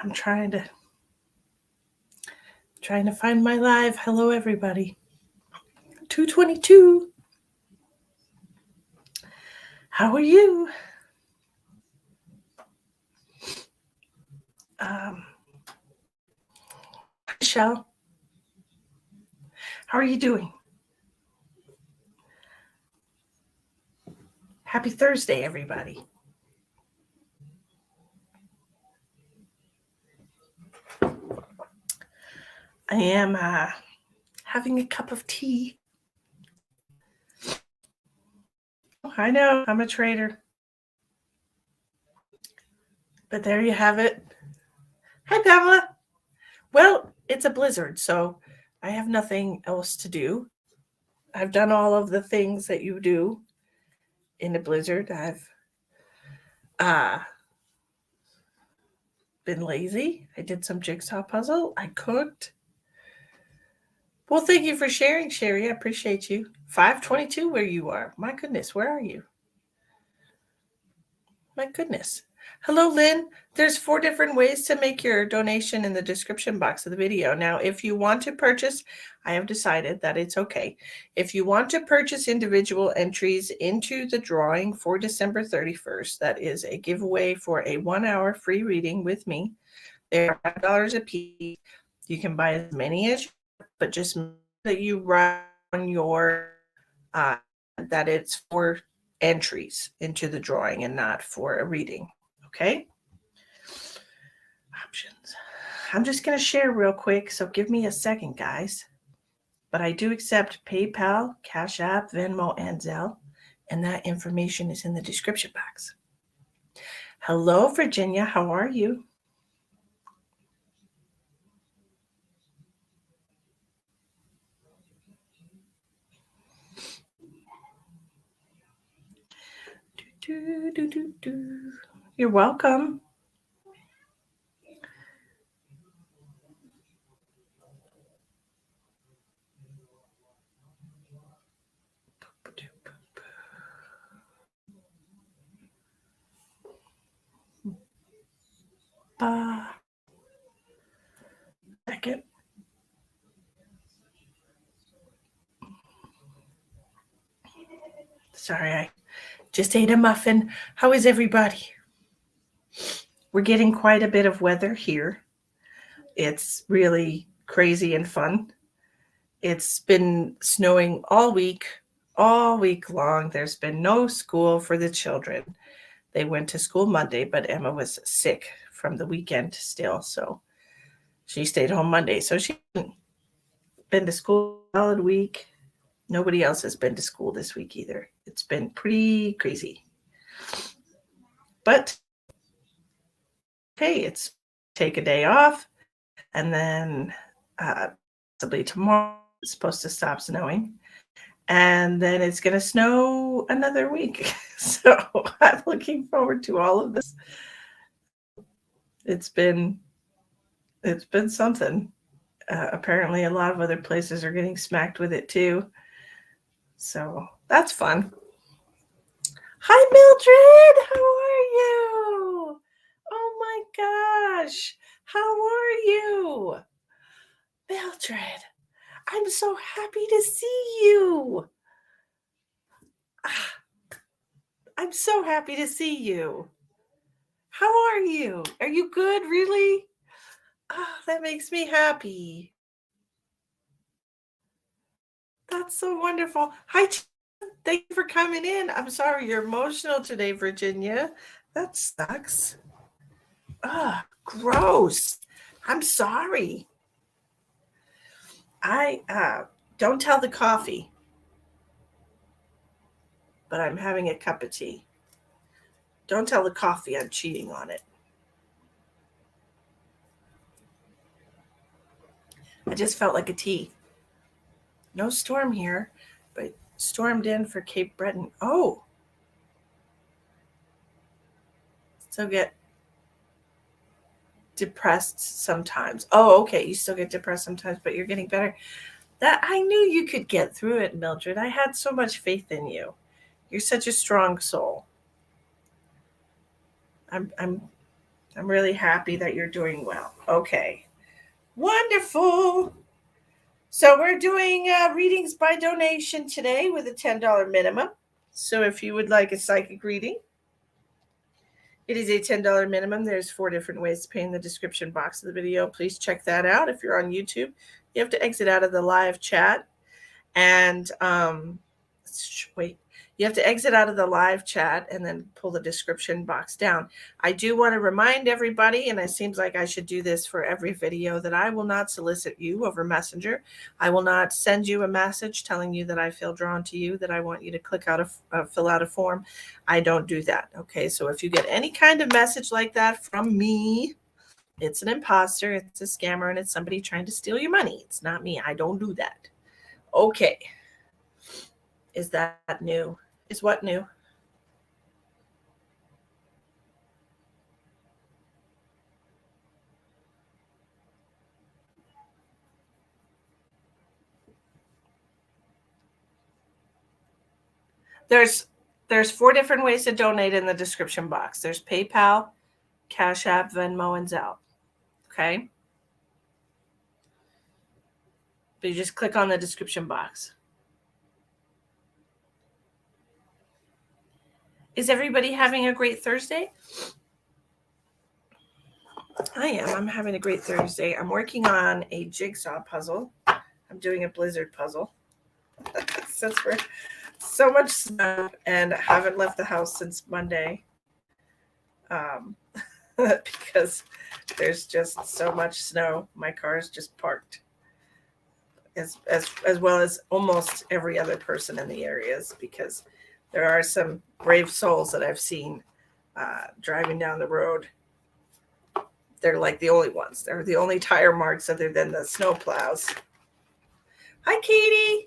I'm trying to find my live. Hello, everybody. 222. How are you? Michelle, how are you doing? Happy Thursday, everybody. I am having a cup of tea. I know, I'm a trader. But there you have it. Hi, Pamela. Well, it's a blizzard, so I have nothing else to do. I've done all of the things that you do in a blizzard. I've been lazy. I did some jigsaw puzzle. I cooked. Well, thank you for sharing, Sherry. I appreciate you. 522 where you are. My goodness, where are you? My goodness. Hello, Lynn. There's 4 different ways to make your donation in the description box of the video. Now, if you want to purchase, I have decided that it's okay. If you want to purchase individual entries into the drawing for December 31st, that is a giveaway for a 1-hour free reading with me. They're $5 a piece. You can buy as many as you want, but just make sure that you write on your that it's for entries into the drawing and not for a reading. Okay? Options. I'm just going to share real quick, so give me a second, guys. But I do accept PayPal, Cash App, Venmo, and Zelle, and that information is in the description box. Hello, Virginia. How are you? You're welcome. Second. Sorry, I just ate a muffin. How is everybody? We're getting quite a bit of weather here. It's really crazy and fun. It's been snowing all week long. There's been no school for the children. They went to school Monday, but Emma was sick from the weekend still, so she stayed home Monday. So she hasn't been to school a solid week. Nobody else has been to school this week either. It's been pretty crazy. But hey, it's take a day off, and then possibly tomorrow it's supposed to stop snowing, and then it's going to snow another week. So I'm looking forward to all of this. It's been something. Apparently, a lot of other places are getting smacked with it too. So that's fun. Hi, Mildred. How are you? Oh my gosh. How are you? Mildred, I'm so happy to see you. I'm so happy to see you. How are you? Are you good, really? Oh, that makes me happy. That's so wonderful. Hi, thank you for coming in. I'm sorry you're emotional today, Virginia. That sucks. Ah, gross. I'm sorry. I don't tell the coffee, but I'm having a cup of tea. Don't tell the coffee I'm cheating on it. I just felt like a tea. No storm here, but stormed in for Cape Breton. Oh, still get depressed sometimes. Oh, okay. You still get depressed sometimes, but you're getting better. That I knew you could get through it, Mildred. I had so much faith in you. You're such a strong soul. I'm I'm really happy that you're doing well. Okay. Wonderful. So we're doing readings by donation today with a $10 minimum. So if you would like a psychic reading, it is a $10 minimum. There's 4 different ways to pay in the description box of the video. Please check that out. If you're on YouTube, you have to exit out of the live chat and wait. You have to exit out of the live chat and then pull the description box down. I do want to remind everybody, and it seems like I should do this for every video, that I will not solicit you over Messenger. I will not send you a message telling you that I feel drawn to you, that I want you to fill out a form. I don't do that. Okay, so if you get any kind of message like that from me, it's an imposter, it's a scammer, and it's somebody trying to steal your money. It's not me. I don't do that. Okay. Is that new? Is what new? There's 4 different ways to donate in the description box. There's PayPal, Cash App, Venmo, and Zelle. Okay? But you just click on the description box. Is everybody having a great Thursday? I am. I'm having a great Thursday. I'm working on a jigsaw puzzle. I'm doing a blizzard puzzle. Since we're so much snow and I haven't left the house since Monday. Because there's just so much snow. My car is just parked. As well as almost every other person in the areas, because there are some brave souls that I've seen driving down the road. They're like the only ones. They're the only tire marks other than the snow plows. Hi, Katie.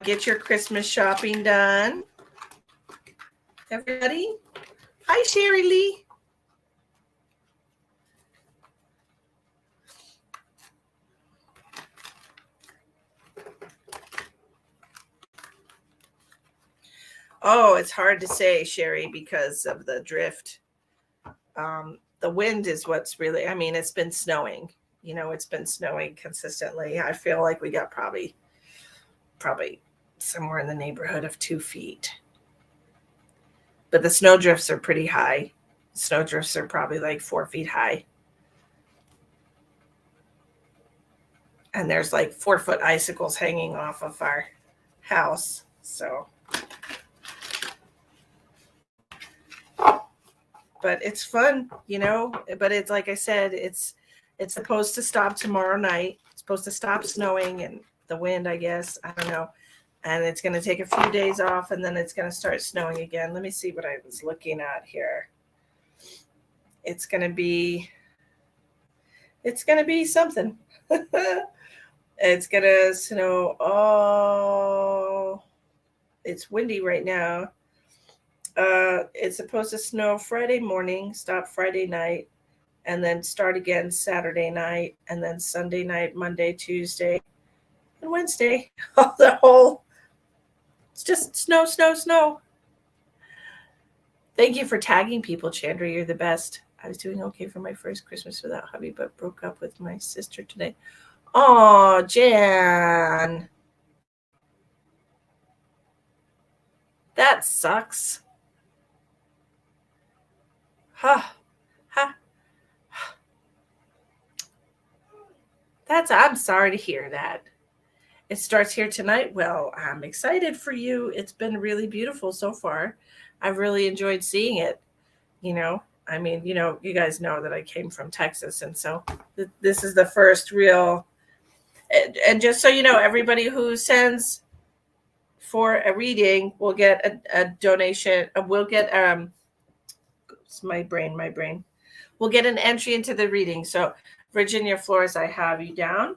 Get your Christmas shopping done. Everybody. Hi, Sherry Lee. Oh, it's hard to say, Sherry, because of the drift. The wind is what's really, it's been snowing. It's been snowing consistently. I feel like we got probably somewhere in the neighborhood of 2 feet. But the snow drifts are pretty high. Snow drifts are probably like 4 feet high. And there's like 4-foot icicles hanging off of our house. So, but it's fun, but it's like I said, it's supposed to stop tomorrow night. It's supposed to stop snowing and the wind, I guess. I don't know. And it's going to take a few days off and then it's going to start snowing again. Let me see what I was looking at here. It's going to be something. It's going to snow. Oh, it's windy right now. It's supposed to snow Friday morning, stop Friday night, and then start again Saturday night, and then Sunday night, Monday, Tuesday, and Wednesday. It's just snow, snow, snow. Thank you for tagging people, Chandra. You're the best. I was doing okay for my first Christmas without hubby, but broke up with my sister today. Oh, Jan. That sucks. Huh. I'm sorry to hear that. It starts here tonight. Well, I'm excited for you. It's been really beautiful so far. I've really enjoyed seeing it. You guys know that I came from Texas. And so this is the first real, and just so you know, everybody who sends for a reading will get a donation. We'll get, it's my brain. We'll get an entry into the reading. So Virginia Flores, I have you down.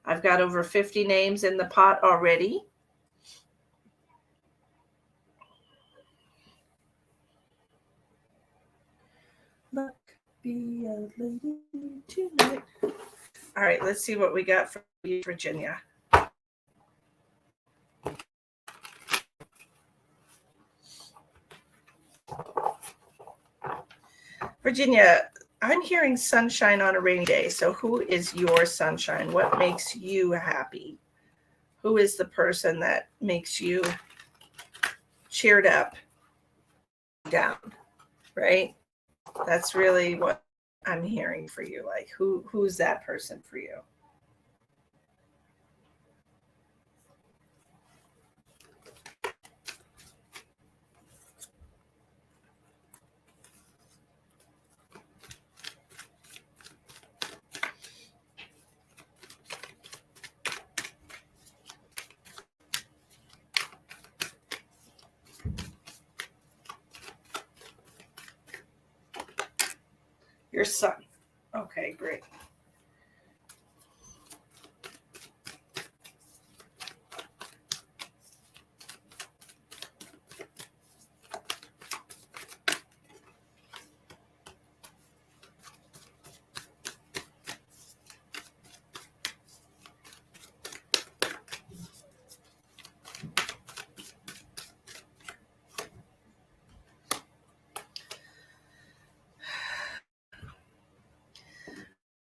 I've got over 50 names in the pot already. Look, be a lady tonight. All right, let's see what we got for you, Virginia. Virginia, I'm hearing sunshine on a rainy day. So who is your sunshine? What makes you happy? Who is the person that makes you cheered up, down, right? That's really what I'm hearing for you. Like who's that person for you? Your son. Okay, great.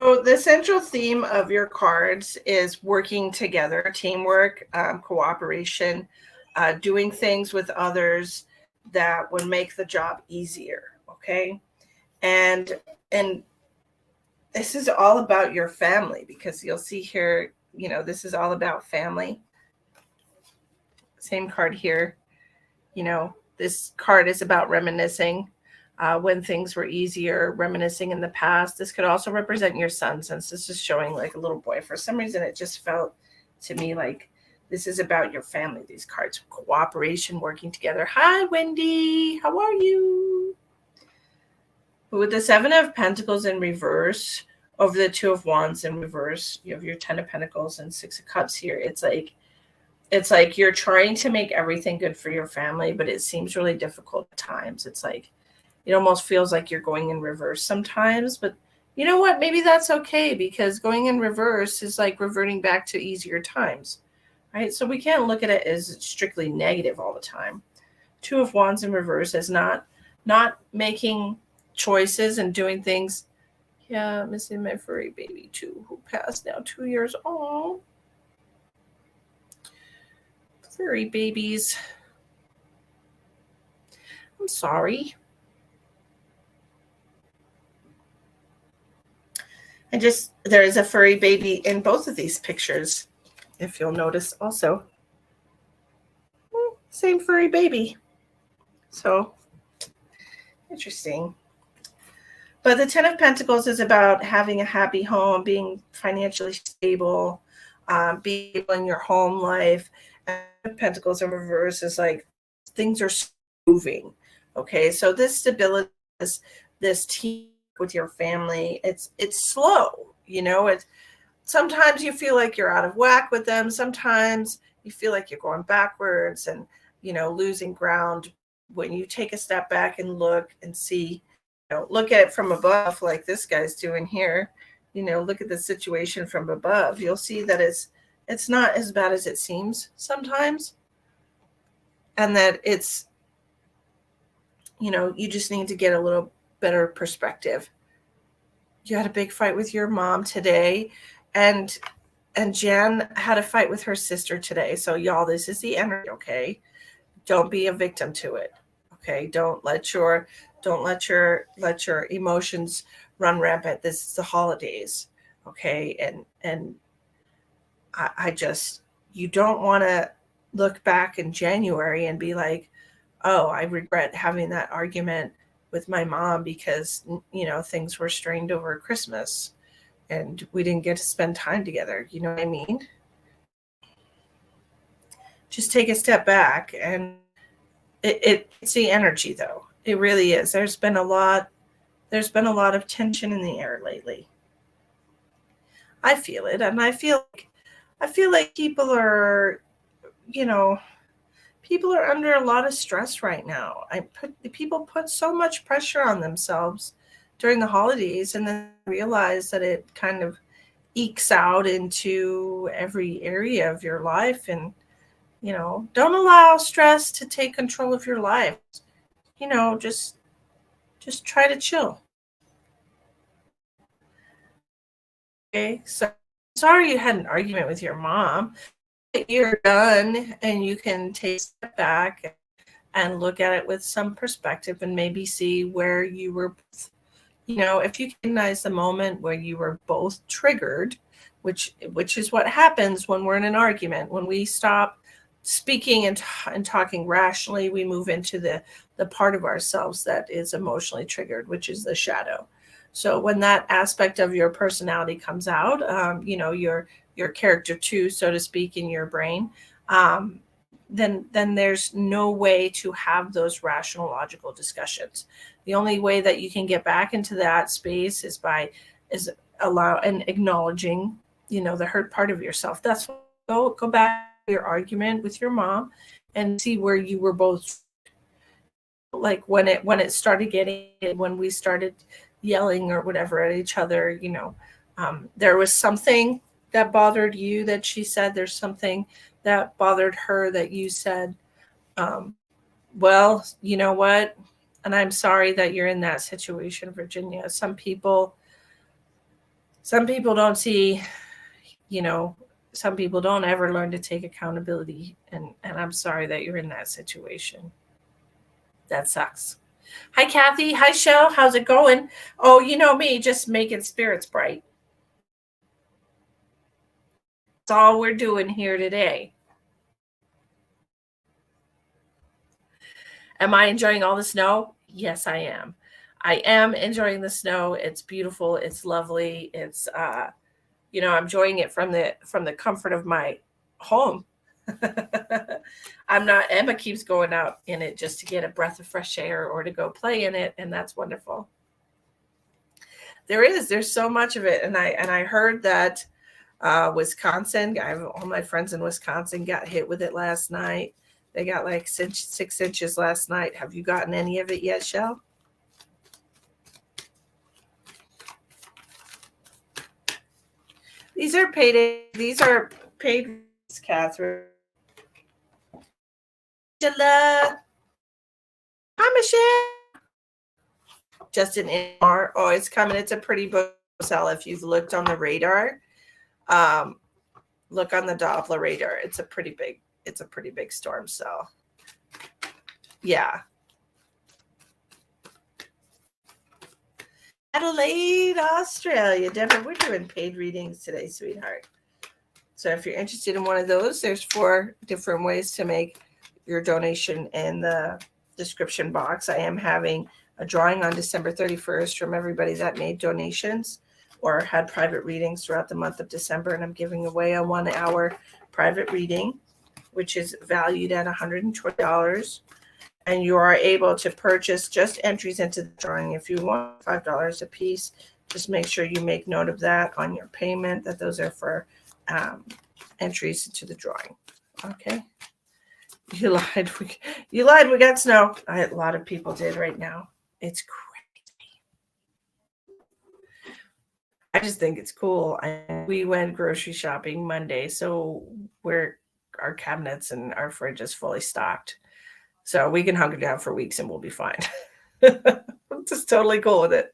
So the central theme of your cards is working together, teamwork, cooperation, doing things with others that would make the job easier. Okay, and this is all about your family because you'll see here, this is all about family. Same card here. This card is about reminiscing when things were easier, reminiscing in the past. This could also represent your son, since this is showing like a little boy. For some reason, it just felt to me like this is about your family. These cards, cooperation, working together. Hi, Wendy. How are you? With the Seven of Pentacles in reverse over the Two of Wands in reverse, you have your Ten of Pentacles and Six of Cups here. It's like you're trying to make everything good for your family, but it seems really difficult at times. It's like it almost feels like you're going in reverse sometimes, but you know what? Maybe that's okay, because going in reverse is like reverting back to easier times, right? So we can't look at it as strictly negative all the time. Two of Wands in reverse is not making choices and doing things. Yeah, I'm missing my furry baby too, who passed now 2 years. Oh, furry babies. I'm sorry. There is a furry baby in both of these pictures, if you'll notice also. Same furry baby. So, interesting. But the Ten of Pentacles is about having a happy home, being financially stable, being in your home life. And Pentacles in reverse is like things are moving. Okay, so this stability, this team with your family, it's slow. It's sometimes you feel like you're out of whack with them. Sometimes you feel like you're going backwards and losing ground. When you take a step back and look and see, look at it from above, like this guy's doing here. Look at the situation from above. You'll see that it's not as bad as it seems sometimes, and that it's you just need to get a little better perspective. You had a big fight with your mom today, and Jen had a fight with her sister today. So y'all, this is the energy, okay? Don't be a victim to it. Okay? Don't let your emotions run rampant. This is the holidays. Okay? And I just, you don't want to look back in January and be like, oh, I regret having that argument with my mom because things were strained over Christmas and we didn't get to spend time together. You know what I mean? Just take a step back, and it's the energy, though. It really is. There's been a lot of tension in the air lately. I feel it, and I feel like people are under a lot of stress right now. People put so much pressure on themselves during the holidays, and then realize that it kind of ekes out into every area of your life. And don't allow stress to take control of your life. Just try to chill. Okay, so sorry you had an argument with your mom. You're done and you can take a step back and look at it with some perspective and maybe see where you were, if you recognize the moment where you were both triggered, which is what happens when we're in an argument. When we stop speaking and talking rationally, we move into the part of ourselves that is emotionally triggered, which is the shadow. So when that aspect of your personality comes out, your character two, so to speak, in your brain, then there's no way to have those rational, logical discussions. The only way that you can get back into that space is allow and acknowledging, the hurt part of yourself. That's why go back to your argument with your mom and see where you were both, like when it started getting, when we started yelling or whatever at each other. There was something that bothered you that she said. There's something that bothered her that you said. um, well, you know what? And I'm sorry that you're in that situation, Virginia. Some people don't see, you know, some people don't ever learn to take accountability. And I'm sorry that you're in that situation. That sucks. Hi, Kathy. Hi, Shell. How's it going? Oh, you know me, just making spirits bright. That's all we're doing here today. Am I enjoying all the snow? Yes, I am. I am enjoying the snow. It's beautiful. It's lovely. I'm enjoying it from the comfort of my home. I'm not. Emma keeps going out in it just to get a breath of fresh air or to go play in it, and that's wonderful. There's so much of it, and I heard that Wisconsin. I have all my friends in Wisconsin got hit with it last night. They got like 6 inches last night. Have you gotten any of it yet, Shell? These are paid. These are paid, Catherine. Hi, Michelle. Just an MR. Oh, it's coming. It's a pretty book cell. If you've looked on the radar, um, look on the Doppler radar. It's a pretty big storm cell. Yeah. Adelaide, Australia. Deborah, we're doing paid readings today, sweetheart. So if you're interested in one of those, there's 4 different ways to make your donation in the description box. I am having a drawing on December 31st from everybody that made donations or had private readings throughout the month of December. And I'm giving away a 1-hour private reading, which is valued at $120. And you are able to purchase just entries into the drawing if you want, $5 a piece. Just make sure you make note of that on your payment, that those are for entries into the drawing. Okay. You lied. You lied. We got snow. A lot of people did right now. It's crazy. I just think it's cool. We went grocery shopping Monday, so our cabinets and our fridge is fully stocked. So we can hunker down for weeks and we'll be fine. I'm just totally cool with it.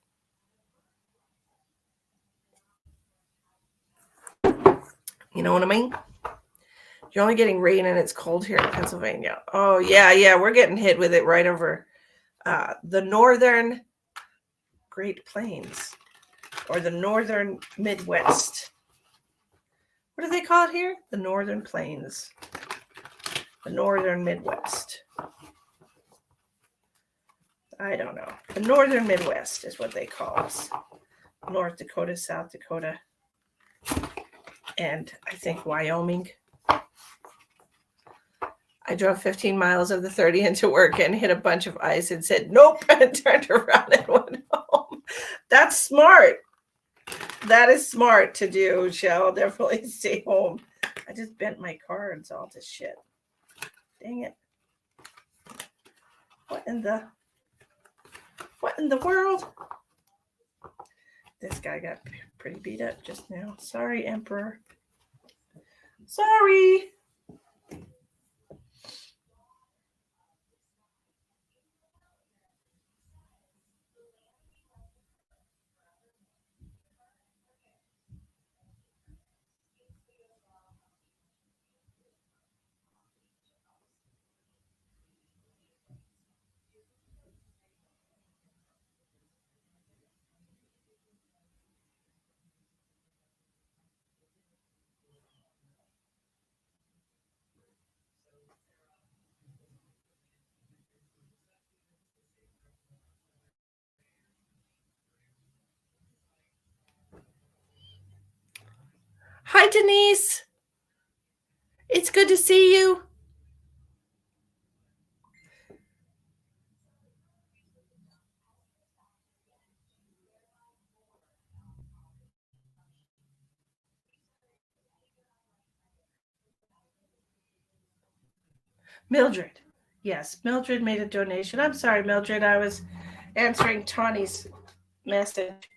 You know what I mean? You're only getting rain and it's cold here in Pennsylvania. Oh, yeah. We're getting hit with it right over the northern Great Plains or the northern Midwest. What do they call it here? The Northern Plains. The northern Midwest. I don't know. The northern Midwest is what they call us. North Dakota, South Dakota, and I think Wyoming. I drove 15 miles of the 30 into work and hit a bunch of ice and said, nope, and turned around and went home. That's smart. That is smart to do, Shell. Definitely stay home. I just bent my cards all to shit. Dang it. What in the world? This guy got pretty beat up just now. Sorry, Emperor. Sorry. Denise. It's good to see you. Mildred. Yes, Mildred made a donation. I'm sorry, Mildred. I was answering Tawny's message.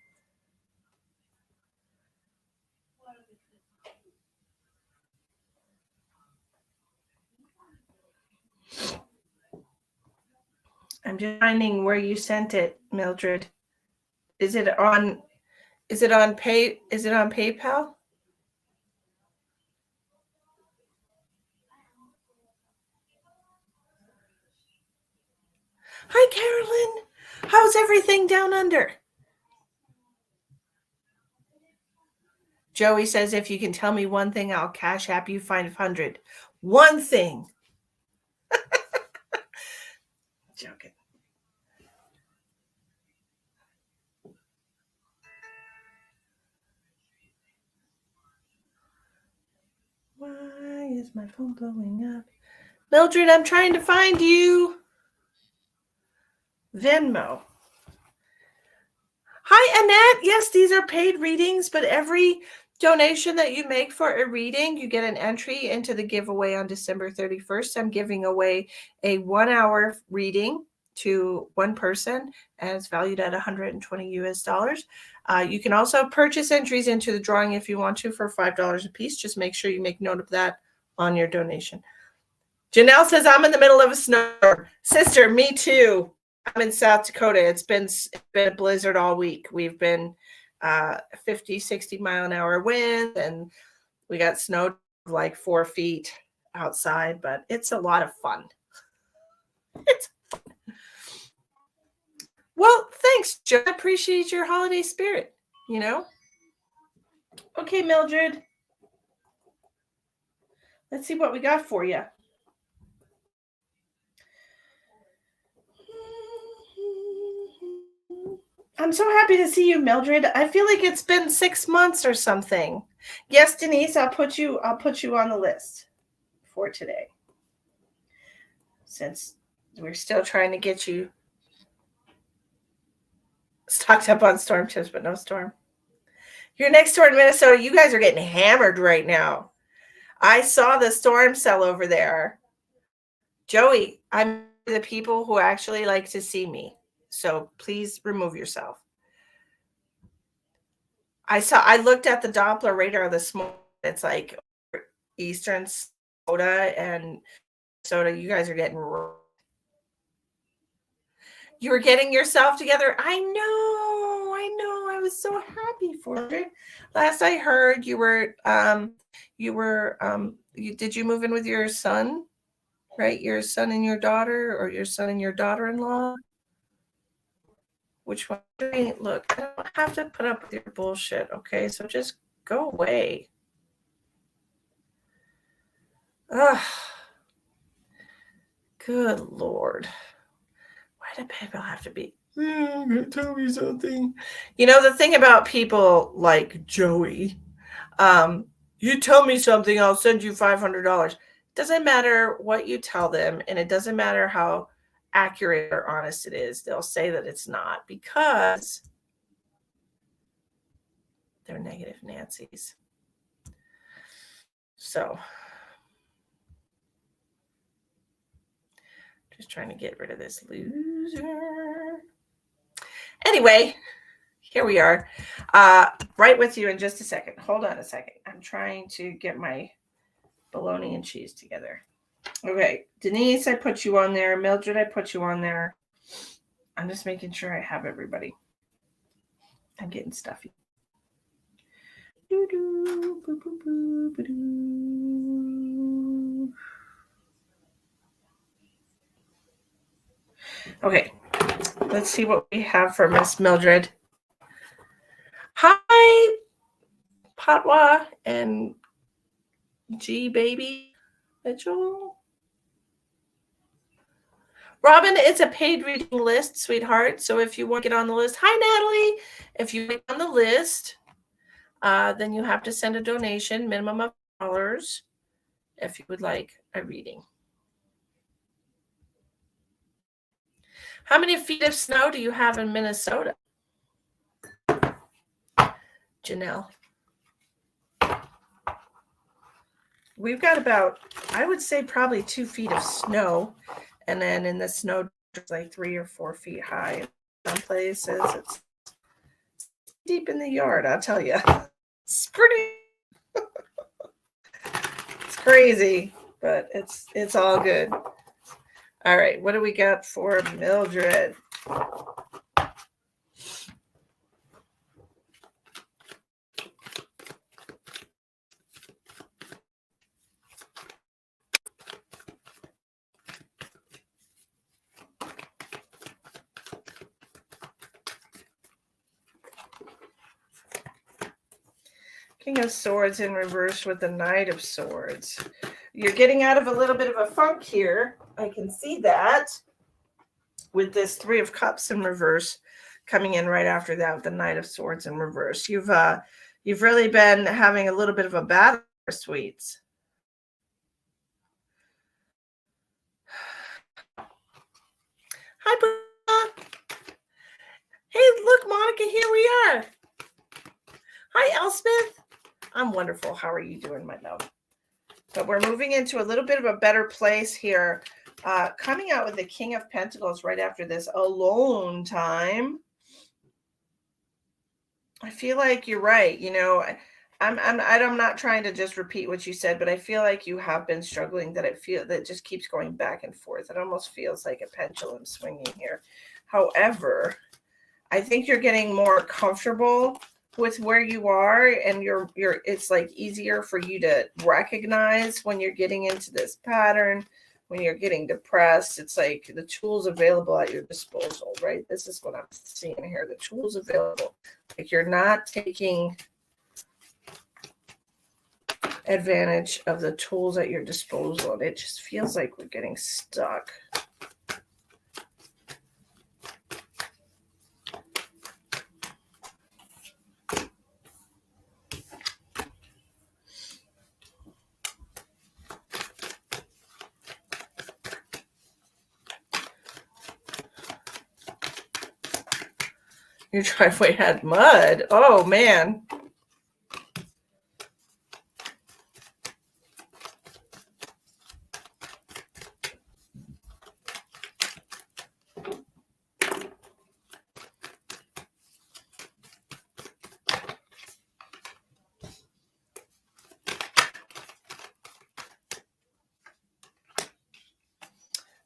I'm just finding where you sent it, Mildred. Is it on PayPal? Hi, Carolyn. How's everything down under? Joey says, if you can tell me one thing, I'll cash app you 500. One thing. Joking. Why is my phone blowing up? Mildred, I'm trying to find you. Venmo. Hi, Annette. Yes, these are paid readings, but every donation that you make for a reading, you get an entry into the giveaway on December 31st. I'm giving away a 1-hour reading to one person, and it's valued at 120 US dollars. You can also purchase entries into the drawing if you want to for $5 a piece. Just make sure you make note of that on your donation. Janelle says, I'm in the middle of a snowstorm. Sister, me too. I'm in South Dakota. It's been a blizzard all week. We've been 50, 60 mile an hour winds, and we got snow like 4 feet outside, but it's a lot of fun. It's fun. Well, thanks, Joe. I appreciate your holiday spirit, you know? Okay, Mildred. Let's see what we got for you. I'm so happy to see you, Mildred. I feel like it's been 6 months or something. Yes, Denise, I'll put you on the list for today. Since we're still trying to get you stocked up on storm chips, but no storm. You're next door in Minnesota. You guys are getting hammered right now. I saw the storm cell over there. Joey, I'm the people who actually like to see me. So please remove yourself. I looked at the Doppler radar this morning. It's like Eastern Soda and Soda. You guys are getting. You were getting yourself together. I know. I was so happy for you. Last I heard, did you move in with your son? Right, your son and your daughter, or your son and your daughter-in-law? Which one? Look, I don't have to put up with your bullshit, okay? So just go away. Ugh. Good Lord. Why do people have to be? Tell me something. You know, the thing about people like Joey, you tell me something, I'll send you $500. Doesn't matter what you tell them, and it doesn't matter how accurate or honest it is. They'll say that it's not because they're negative Nancy's. So just trying to get rid of this loser. Anyway, here we are. Right with you in just a second. Hold on a second. I'm trying to get my bologna and cheese together. Okay, Denise, I put you on there. Mildred, I put you on there. I'm just making sure I have everybody. I'm getting stuffy. Okay, let's see what we have for Miss Mildred. Hi, Patwa and G Baby Mitchell. Robin, it's a paid reading list, sweetheart. So if you want to get on the list, hi, Natalie. If you get on the list, then you have to send a donation, minimum of $, if you would like a reading. How many feet of snow do you have in Minnesota, Janelle? We've got about, I would say, probably 2 feet of snow. And then in the snow, it's like 3 or 4 feet high. In some places, it's deep in the yard, I'll tell you. It's pretty, it's crazy, but it's all good. All right, what do we got for Mildred? King of Swords in reverse with the Knight of Swords. You're getting out of a little bit of a funk here. I can see that with this 3 of Cups in reverse coming in right after that with the Knight of Swords in reverse. You've really been having a little bit of a battle for sweets. Hi, Boo. Hey, look, Monica, here we are. Hi, Elspeth. I'm wonderful. How are you doing, my love? But we're moving into a little bit of a better place here. Coming out with the King of Pentacles right after this alone time. I feel like you're right. You know, I'm not trying to just repeat what you said, but I feel like you have been struggling, that it just keeps going back and forth. It almost feels like a pendulum swinging here. However, I think you're getting more comfortable with where you are, and it's like easier for you to recognize when you're getting into this pattern, when you're getting depressed. It's like the tools available at your disposal, right? This is what I'm seeing here. The tools available. Like you're not taking advantage of the tools at your disposal. It just feels like we're getting stuck. Your driveway had mud. Oh, man.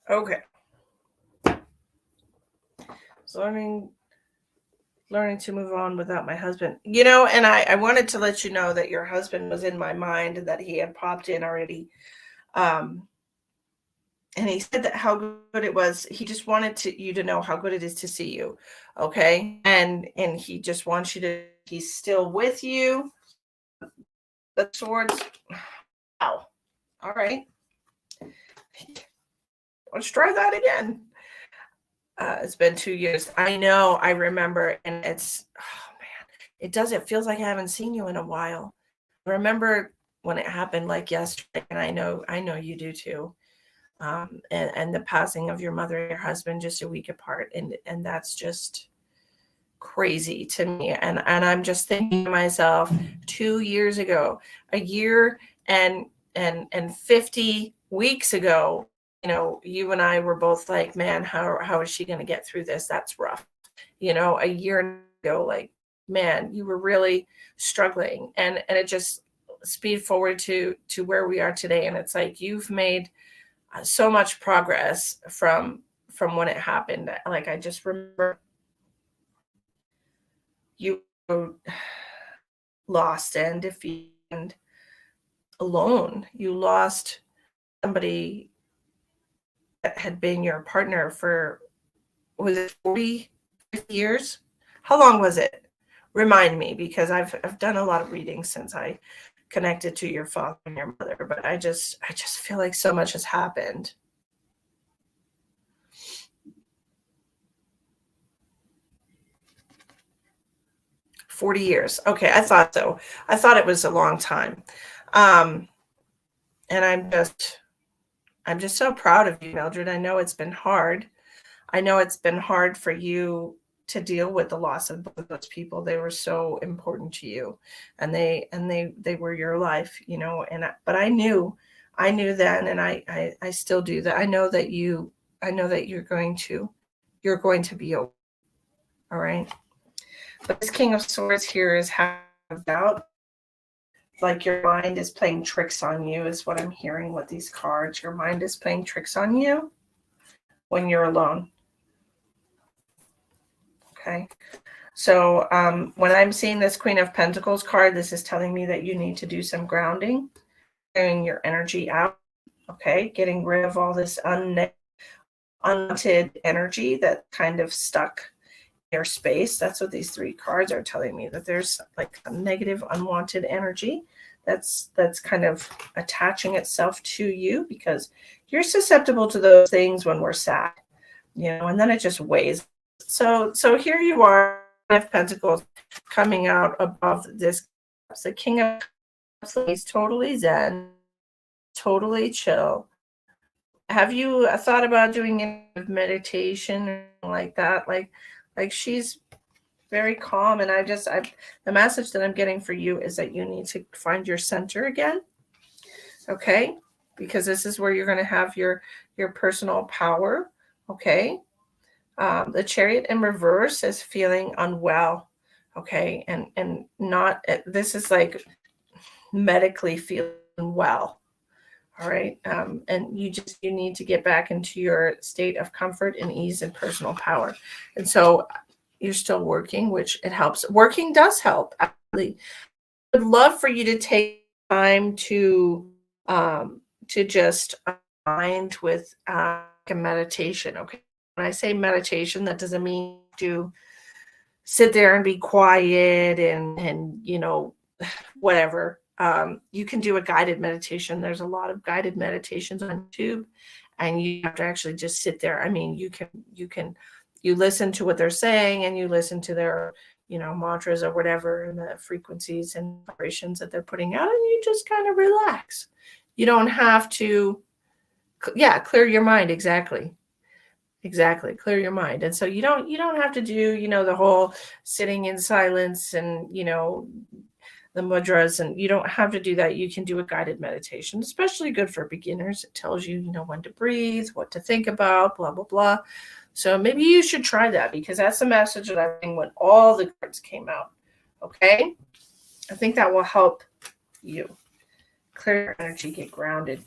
Okay. So learning to move on without my husband. You know, and I wanted to let you know that your husband was in my mind, that he had popped in already. And he said that how good it was. He just wanted you to know how good it is to see you. Okay. And he just wants you to, he's still with you. The swords. Wow. All right. Let's try that again. It's been 2 years. I know. I remember. And it's, oh man, it feels like I haven't seen you in a while. I remember when it happened like yesterday, and I know you do too. And the passing of your mother and your husband just a week apart. And that's just crazy to me. And I'm just thinking to myself, 2 years ago, a year and 50 weeks ago, you know, you and I were both like, man, how is she going to get through this? That's rough. You know, a year ago, like, man, you were really struggling, and it just speed forward to where we are today. And it's like, you've made so much progress from when it happened. Like, I just remember you lost and defeated and alone. You lost somebody that had been your partner for, was it 40, 50 years? How long was it? Remind me, because I've done a lot of readings since I connected to your father and your mother, but I just feel like so much has happened. 40 years. Okay, I thought so. I thought it was a long time. And I'm just so proud of you, Mildred. I know it's been hard. I know it's been hard for you to deal with the loss of both of those people. They were so important to you, and they were your life, you know. But I knew then, and I still do that. I know that you're going to be okay. All right. But this King of Swords here is having doubt. Like your mind is playing tricks on you, is what I'm hearing with these cards. Your mind is playing tricks on you when you're alone. Okay. So when I'm seeing this Queen of Pentacles card, this is telling me that you need to do some grounding, clearing your energy out. Okay. Getting rid of all this unwanted energy that kind of stuck in your space. That's what these 3 cards are telling me, that there's like a negative, unwanted energy that's kind of attaching itself to you, because you're susceptible to those things when we're sad, you know, and then it just weighs. So here you are, Five of Pentacles coming out above this. The King of Cups is totally zen, totally chill. Have you thought about doing any meditation like that? Like she's very calm, and the message that I'm getting for you is that you need to find your center again. Okay, because this is where you're going to have your personal power. Okay. The Chariot in reverse is feeling unwell. Okay. And not, this is like medically feeling well. All right. And you need to get back into your state of comfort and ease and personal power. And so you're still working, which it helps. Working does help. Actually, I would love for you to take time to just mind with a meditation. Okay. When I say meditation, that doesn't mean to sit there and be quiet and you know, whatever. You can do a guided meditation. There's a lot of guided meditations on YouTube, and you have to actually just sit there. I mean, you listen to what they're saying, and you listen to their, you know, mantras or whatever, and the frequencies and vibrations that they're putting out, and you just kind of relax. You don't have to, clear your mind. Exactly. Clear your mind. And so you don't have to do, you know, the whole sitting in silence and, you know, the mudras, and you don't have to do that. You can do a guided meditation, especially good for beginners. It tells you, you know, when to breathe, what to think about, blah, blah, blah. So maybe you should try that, because that's the message that I think when all the cards came out. Okay. I think that will help you clear your energy, get grounded.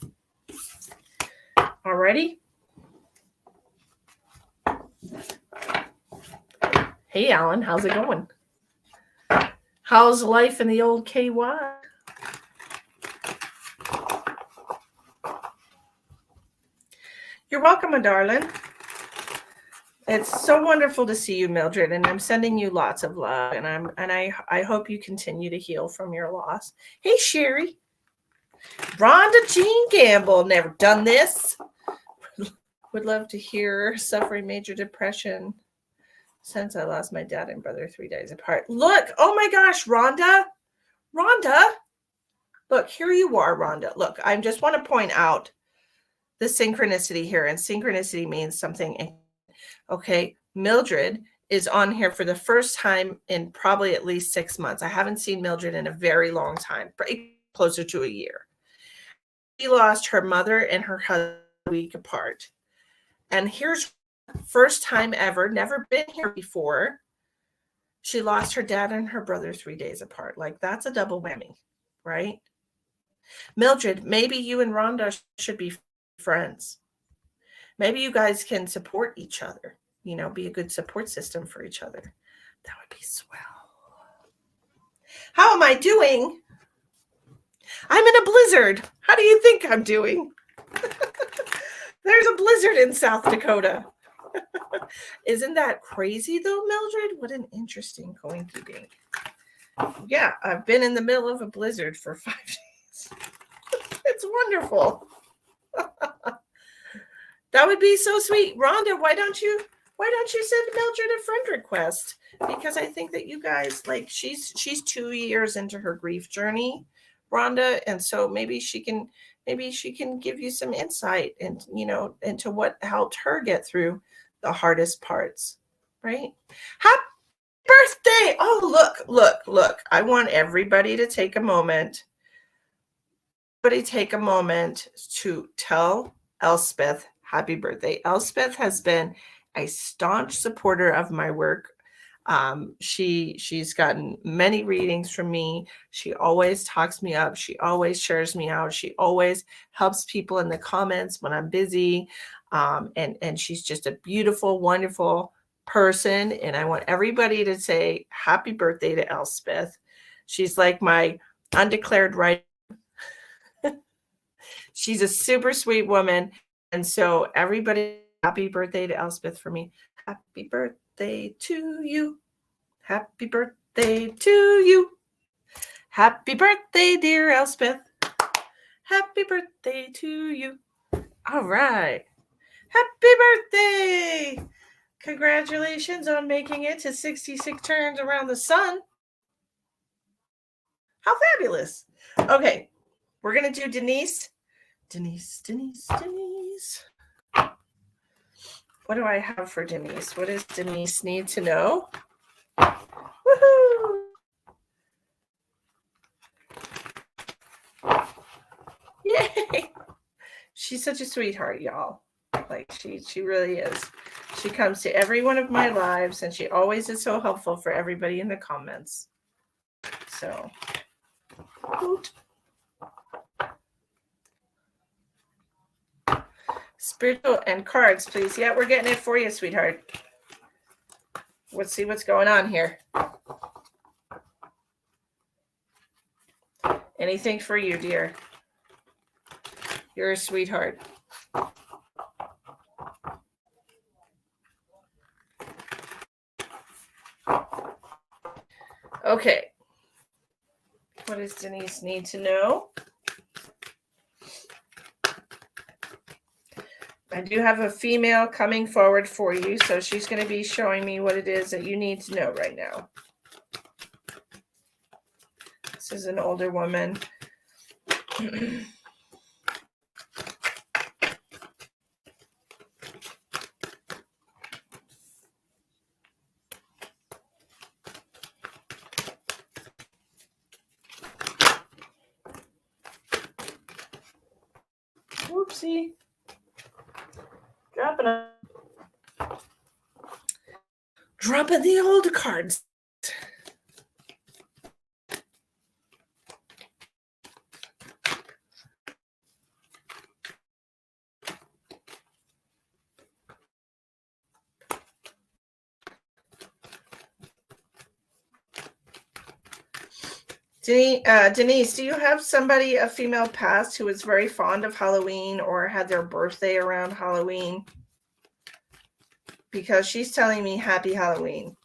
Alrighty. Hey, Alan, how's it going? How's life in the old KY? You're welcome, my darling. It's so wonderful to see you, Mildred, and I'm sending you lots of love, and I hope you continue to heal from your loss. Hey, Sherry. Rhonda Jean Gamble, never done this. Would love to hear suffering major depression since I lost my dad and brother 3 days apart. Look, oh my gosh, Rhonda. Look, here you are, Rhonda. Look, I just want to point out the synchronicity here, and synchronicity means something. Okay, Mildred is on here for the first time in probably at least 6 months. I haven't seen Mildred in a very long time, closer to a year. She lost her mother and her husband a week apart. And here's first time ever, never been here before. She lost her dad and her brother 3 days apart. Like, that's a double whammy, right? Mildred, maybe you and Rhonda should be friends. Maybe you guys can support each other, you know, be a good support system for each other. That would be swell. How am I doing? I'm in a blizzard. How do you think I'm doing? There's a blizzard in South Dakota. Isn't that crazy though, Mildred? What an interesting coincidence. Yeah, I've been in the middle of a blizzard for 5 days. It's wonderful. That would be so sweet. Rhonda, why don't you Why don't you send Mildred a friend request? Because I think that you guys, like, she's 2 years into her grief journey, Rhonda, and so maybe she can give you some insight and into what helped her get through the hardest parts, right? Happy birthday! Oh, look! I want everybody to take a moment. Everybody take a moment to tell Elspeth happy birthday. Elspeth has been a staunch supporter of my work. She's gotten many readings from me. She always talks me up. She always shares me out. She always helps people in the comments when I'm busy. And she's just a beautiful, wonderful person. And I want everybody to say happy birthday to Elspeth. She's like my undeclared right. She's a super sweet woman. And so everybody, happy birthday to Elspeth for me. Happy birthday to you. Happy birthday to you. Happy birthday, dear Elspeth. Happy birthday to you. All right. Happy birthday. Congratulations on making it to 66 turns around the sun. How fabulous. Okay, we're going to do Denise. Denise. What do I have for Denise? What does Denise need to know? Woohoo! Yay! She's such a sweetheart, y'all. Like she really is. She comes to every one of my lives, and she always is so helpful for everybody in the comments. So, spiritual and cards, please. Yeah, we're getting it for you, sweetheart. Let's see what's going on here. Anything for you, dear. You're a sweetheart. Okay. What does Denise need to know? I do have a female coming forward for you, so she's going to be showing me what it is that you need to know right now. This is an older woman. Whoopsie. Dropping the old cards. Denise, do you have somebody, a female past, who was very fond of Halloween or had their birthday around Halloween? Because she's telling me happy Halloween.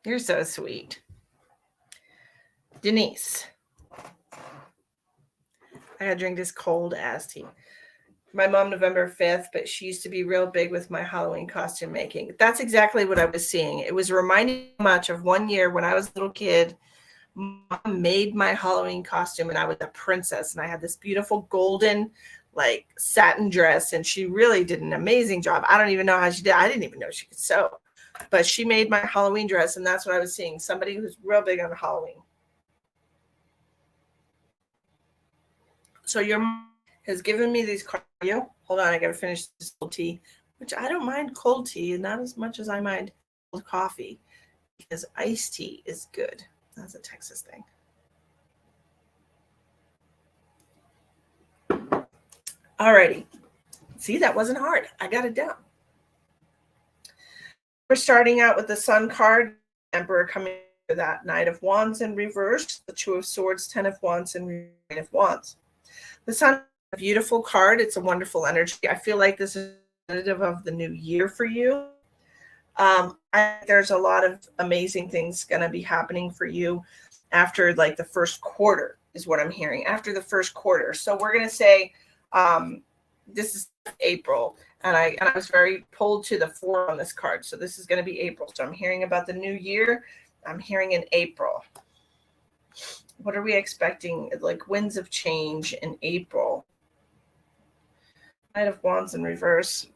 You're so sweet. Denise. I gotta drink this cold ass tea. My mom, November 5th, but she used to be real big with my Halloween costume making. That's exactly what I was seeing. It was reminding me much of one year when I was a little kid. Mom made my Halloween costume, and I was a princess, and I had this beautiful golden, like, satin dress, and she really did an amazing job. I don't even know how she did. I didn't even know she could sew, but she made my Halloween dress, and that's what I was seeing. Somebody who's real big on Halloween. So your mom has given me these cards. Hold on, I gotta finish this cold tea, which I don't mind cold tea, not as much as I mind coffee because iced tea is good. That's a Texas thing. Alrighty. See, that wasn't hard. I got it down. We're starting out with the Sun card, Emperor coming to that Knight of Wands in reverse, the Two of Swords, Ten of Wands, and Nine of Wands. The Sun is a beautiful card. It's a wonderful energy. I feel like this is representative of the new year for you. There's a lot of amazing things going to be happening for you after like the first quarter is what I'm hearing, after the first quarter. So we're going to say this is April, and I was very pulled to the 4 on this card. So this is going to be April. So I'm hearing about the new year. I'm hearing in April. What are we expecting? Like winds of change in April. Knight of Wands in reverse.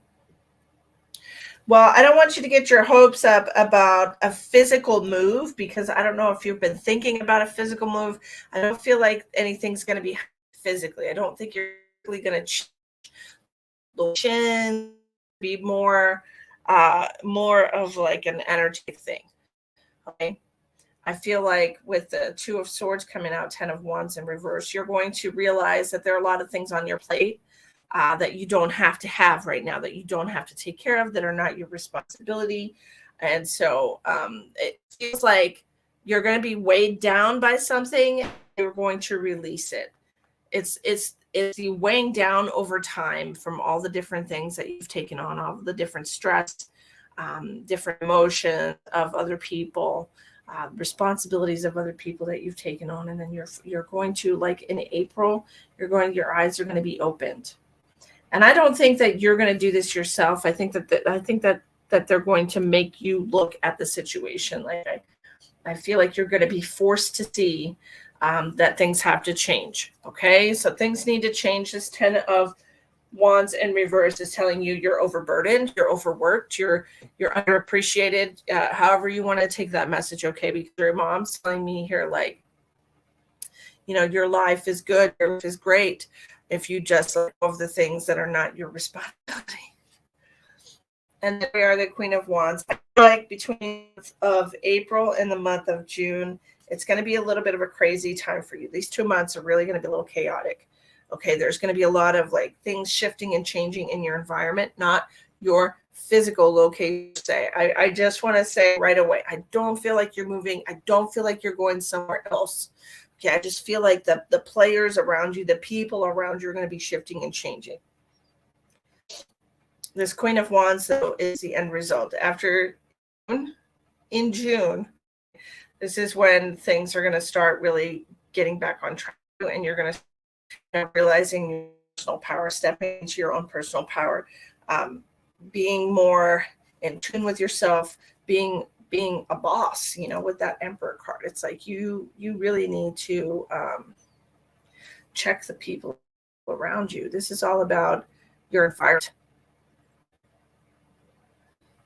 Well, I don't want you to get your hopes up about a physical move, because I don't know if you've been thinking about a physical move. I don't feel like anything's going to be physically. I don't think you're really going to change, be more of like an energetic thing. Okay. I feel like with the Two of Swords coming out, Ten of Wands in reverse, you're going to realize that there are a lot of things on your plate that you don't have to have right now, that you don't have to take care of, that are not your responsibility. And so it feels like you're going to be weighed down by something. You're going to release it. It's the weighing down over time from all the different things that you've taken on, all the different stress, different emotions of other people, responsibilities of other people that you've taken on. And then you're going to, like in April, your eyes are going to be opened. And I don't think that you're going to do this yourself. I think that they're going to make you look at the situation. Like I feel like you're going to be forced to see that things have to change. Okay, so things need to change. This Ten of Wands in reverse is telling you you're overburdened, you're overworked, you're underappreciated. However you want to take that message, okay? Because your mom's telling me here, like, your life is good, your life is great, if you just let go of the things that are not your responsibility. And then we are the Queen of Wands. I feel like between of April and the month of June, it's going to be a little bit of a crazy time for you. These 2 months are really going to be a little chaotic. Okay, there's going to be a lot of like things shifting and changing in your environment, not your physical location. I just want to say right away, I don't feel like you're moving. I don't feel like you're going somewhere else. Okay, I just feel like the players around you, the people around you are going to be shifting and changing. This Queen of Wands, though, is the end result. After in June, this is when things are going to start really getting back on track, and you're going to start realizing your personal power, stepping into your own personal power, being more in tune with yourself, being a boss, with that Emperor card. It's like you really need to check the people around you. This is all about your environment.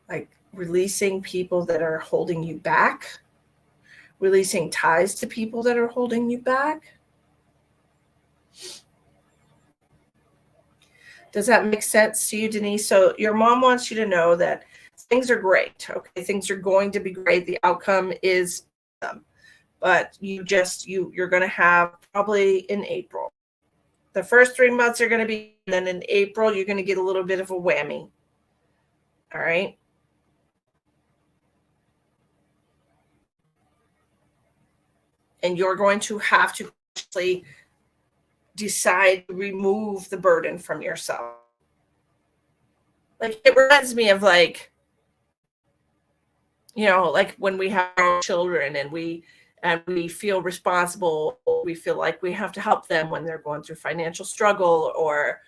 Like releasing people that are holding you back, releasing ties to people that are holding you back. Does that make sense to you, Denise? So your mom wants you to know that things are great. Okay, things are going to be great. The outcome is, but you're going to have probably in April. The first 3 months are going to be, and then in April you're going to get a little bit of a whammy. All right. And you're going to have to actually decide to remove the burden from yourself. Like it reminds me of like when we have our children and we feel responsible, we feel like we have to help them when they're going through financial struggle, or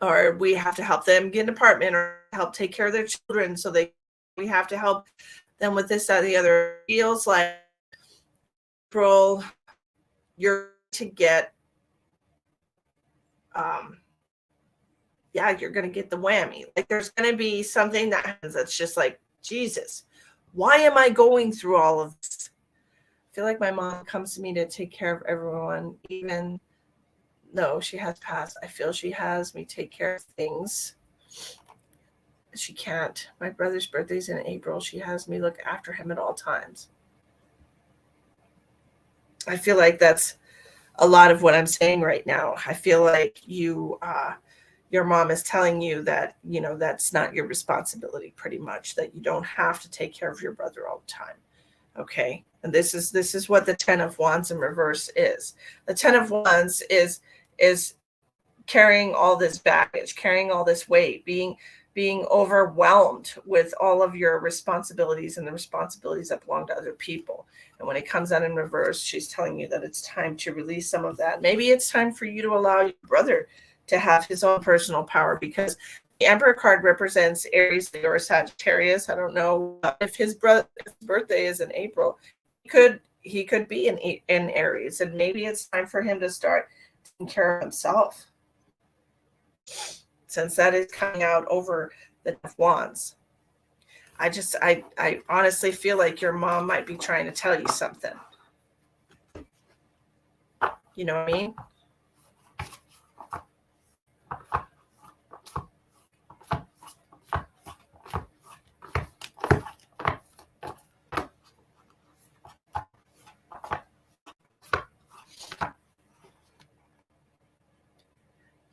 or we have to help them get an apartment or help take care of their children. So we have to help them with this, that, and the other. It feels like April, you're to get, you're going to get the whammy. Like there's going to be something that happens that's just like, Jesus, why am I going through all of this? I feel like my mom comes to me to take care of everyone, even though she has passed. I feel she has me take care of things. She can't. My brother's birthday's in April. She has me look after him at all times. I feel like that's a lot of what I'm saying right now. I feel like your mom is telling you that, that's not your responsibility, pretty much, that you don't have to take care of your brother all the time. Okay. And this is what the 10 of Wands in reverse is. The 10 of Wands is carrying all this baggage, carrying all this weight, being overwhelmed with all of your responsibilities and the responsibilities that belong to other people. And when it comes out in reverse, she's telling you that it's time to release some of that. Maybe it's time for you to allow your brother to have his own personal power, because the Emperor card represents Aries or Sagittarius. I don't know if his birthday is in April. He could be in Aries, and maybe it's time for him to start taking care of himself, since that is coming out over the 10 of Wands. I honestly feel like your mom might be trying to tell you something. You know what I mean?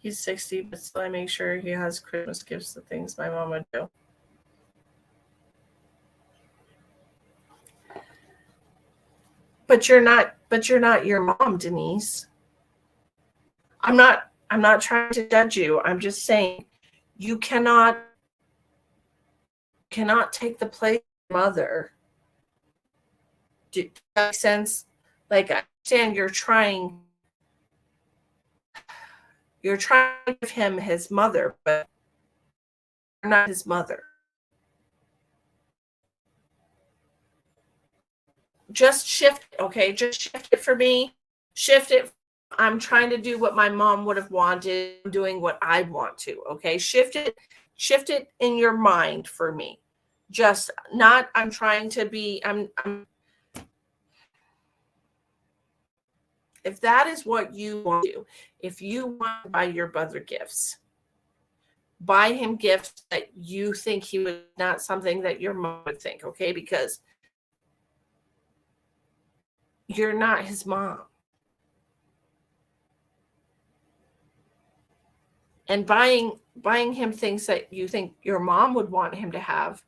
He's 60, but still I make sure he has Christmas gifts, the things my mom would do. But you're not your mom, Denise. I'm not trying to judge you. I'm just saying you cannot take the place of your mother. Does that make sense? Like, I understand you're trying to give him his mother, but you're not his mother. Just shift it, okay? Just shift it for me. Shift it. I'm trying to do what my mom would have wanted. I'm doing what I want to, okay? Shift it in your mind for me. Just not, I'm trying to be, I'm if that is what you want to do, if you want to buy your brother gifts, buy him gifts that you think he would, not something that your mom would think, okay? Because you're not his mom. And buying him things that you think your mom would want him to have,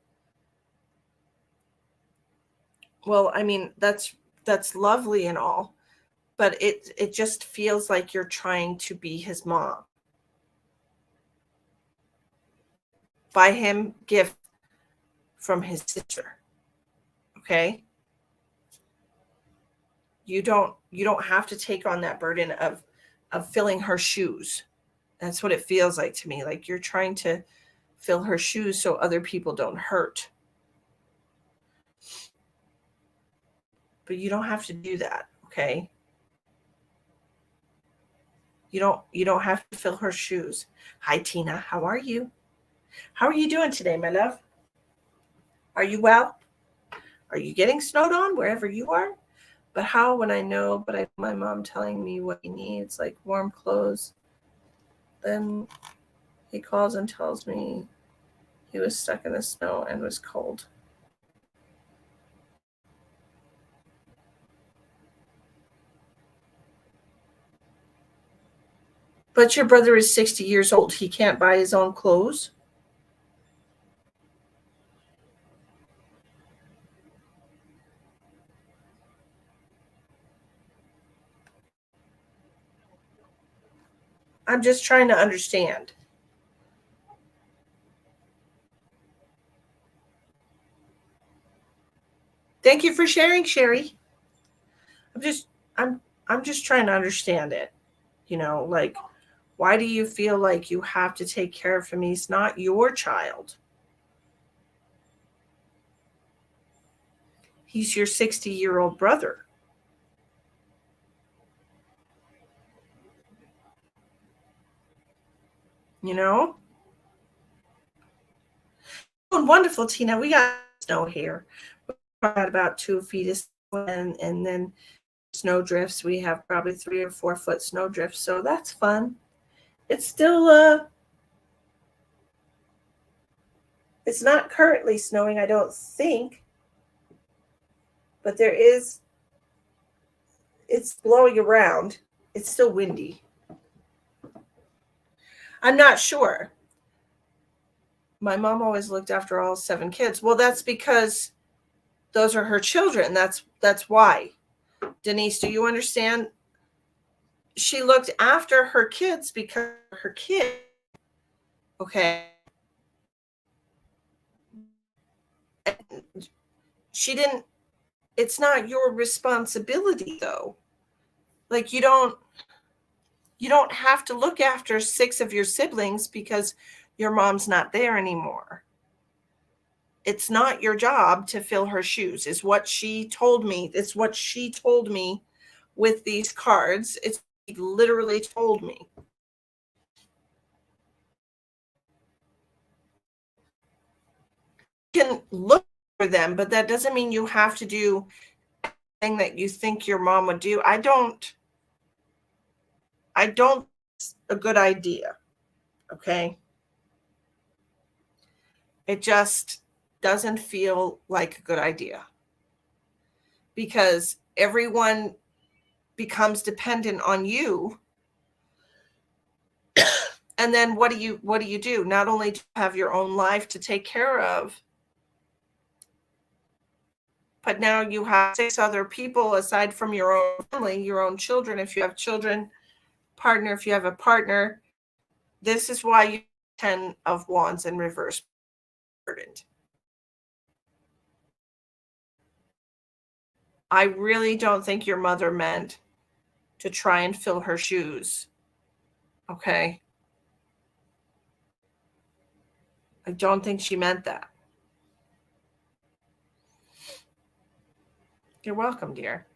well, I mean, that's lovely and all, but it just feels like you're trying to be his mom. Buy him gift from his sister, okay? You don't have to take on that burden of filling her shoes. That's what it feels like to me. Like you're trying to fill her shoes so other people don't hurt. But you don't have to do that, okay? You don't have to fill her shoes. Hi, Tina. How are you? How are you doing today, my love? Are you well? Are you getting snowed on wherever you are? But how when I know, but my mom telling me what he needs, like warm clothes. Then he calls and tells me he was stuck in the snow and was cold. But your brother is 60 years old. He can't buy his own clothes. I'm just trying to understand. Thank you for sharing, Sherry. I'm just trying to understand it. Like, why do you feel like you have to take care of him? He's not your child. He's your 60-year-old brother. Oh, wonderful, Tina. We got snow here. We got about 2 feet of snow, and then snow drifts. We have probably 3 or 4 foot snow drifts, so that's fun. It's still It's not currently snowing, I don't think, but it's blowing around. It's still windy. I'm not sure. My mom always looked after all 7 kids. Well, that's because those are her children. That's why. Denise, do you understand? She looked after her kids because her kid. Okay. She didn't, it's not your responsibility though. Like you don't have to look after 6 of your siblings because your mom's not there anymore. It's not your job to fill her shoes, is what she told me. It's what she told me with these cards. It's literally told me. You can look for them, but that doesn't mean you have to do anything that you think your mom would do. I don't it's a good idea. Okay. It just doesn't feel like a good idea because everyone becomes dependent on you. And then what do you do? Not only do you have your own life to take care of, but now you have 6 other people aside from your own family, your own children, if you have children, partner, if you have a partner. This is why you 10 of wands in reverse burdened. I really don't think your mother meant to try and fill her shoes. Okay. I don't think she meant that. You're welcome, dear.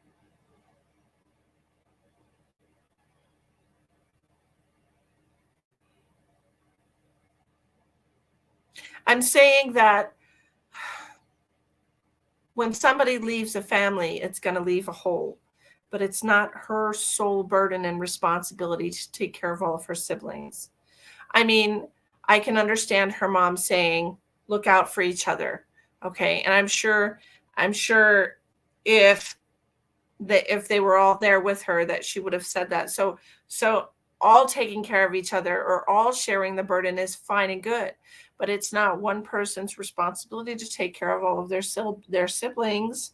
I'm saying that when somebody leaves a family, it's going to leave a hole, but it's not her sole burden and responsibility to take care of all of her siblings. I mean, I can understand her mom saying, look out for each other. Okay. And I'm sure if if they were all there with her that she would have said that. So all taking care of each other or all sharing the burden is fine and good, but it's not one person's responsibility to take care of all of their siblings,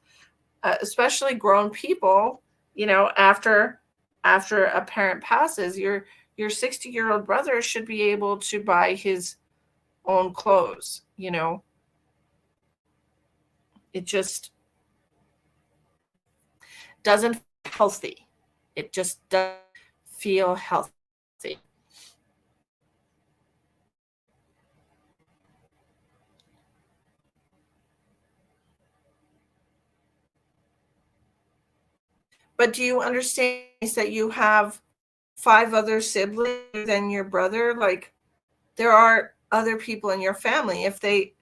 especially grown people. After a parent passes, your 60-year-old brother should be able to buy his own clothes. It just doesn't feel healthy. It just doesn't feel healthy. But do you understand that you have 5 other siblings than your brother? Like there are other people in your family. It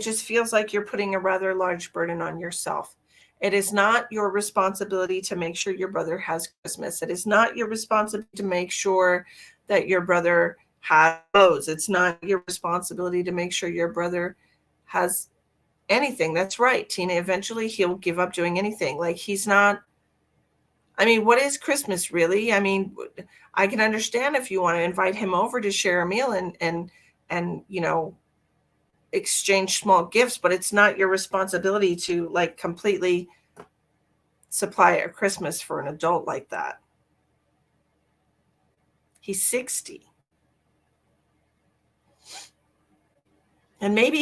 just feels like you're putting a rather large burden on yourself. It is not your responsibility to make sure your brother has Christmas. It is not your responsibility to make sure that your brother has clothes. It's not your responsibility to make sure your brother has anything. That's right, Tina. Eventually he'll give up doing anything. Like he's not, I mean, what is Christmas really? I mean, I can understand if you want to invite him over to share a meal and exchange small gifts, but it's not your responsibility to like completely supply a Christmas for an adult like that. He's 60. And maybe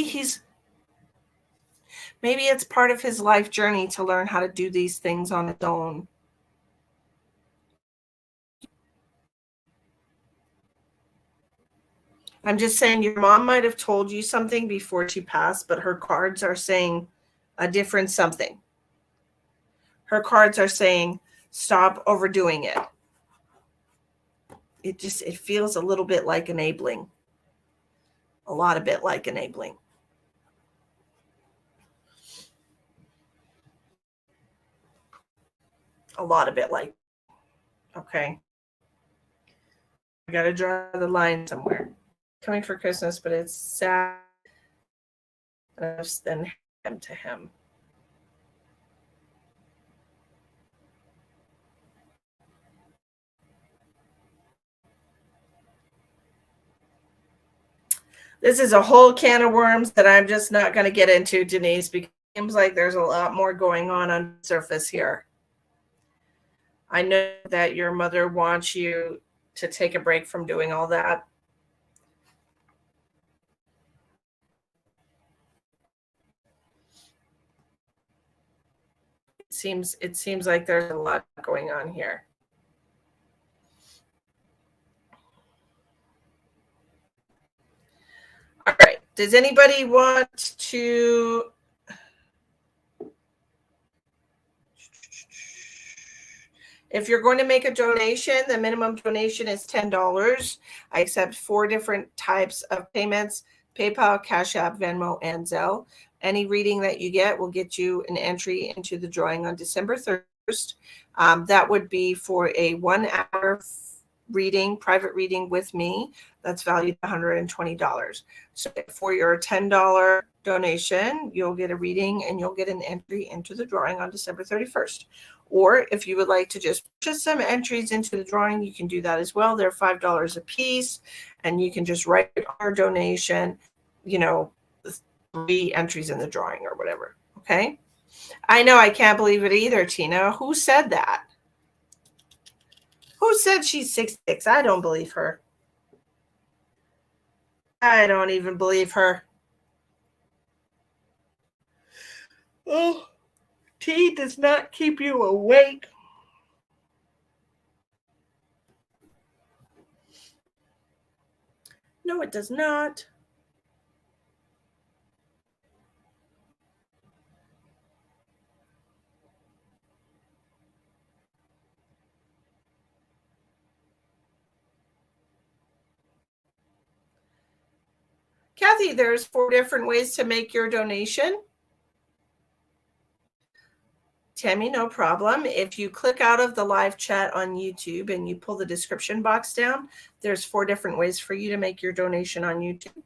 it's part of his life journey to learn how to do these things on his own. I'm just saying your mom might have told you something before she passed, but her cards are saying a different something. Her cards are saying stop overdoing it. It feels a little bit like enabling. A lot of bit like enabling. A lot of bit like, okay. I got to draw the line somewhere. coming for Christmas, but it's sad. And I just then hand them to him. This is a whole can of worms that I'm just not going to get into, Denise, because it seems like there's a lot more going on the surface here. I know that your mother wants you to take a break from doing all that. It seems like there's a lot going on here. All right. Does anybody want to if you're going to make a donation, the minimum donation is $10. I accept 4 different types of payments: PayPal, Cash App, Venmo, and Zelle. Any reading that you get will get you an entry into the drawing on December 1st. That would be for a 1-hour reading, private reading with me. That's valued $120. So for your $10 donation, you'll get a reading and you'll get an entry into the drawing on December 31st. Or if you would like to just purchase some entries into the drawing, you can do that as well. They're $5 a piece, and you can just write our donation, 3 entries in the drawing or whatever. Okay. I know, I can't believe it either, Tina. Who said that? Who said she's 6'6"? I don't believe her. I don't even believe her. Oh, tea does not keep you awake. No, it does not. Kathy, there's 4 different ways to make your donation. Tammy, no problem. If you click out of the live chat on YouTube and you pull the description box down, there's 4 different ways for you to make your donation on YouTube.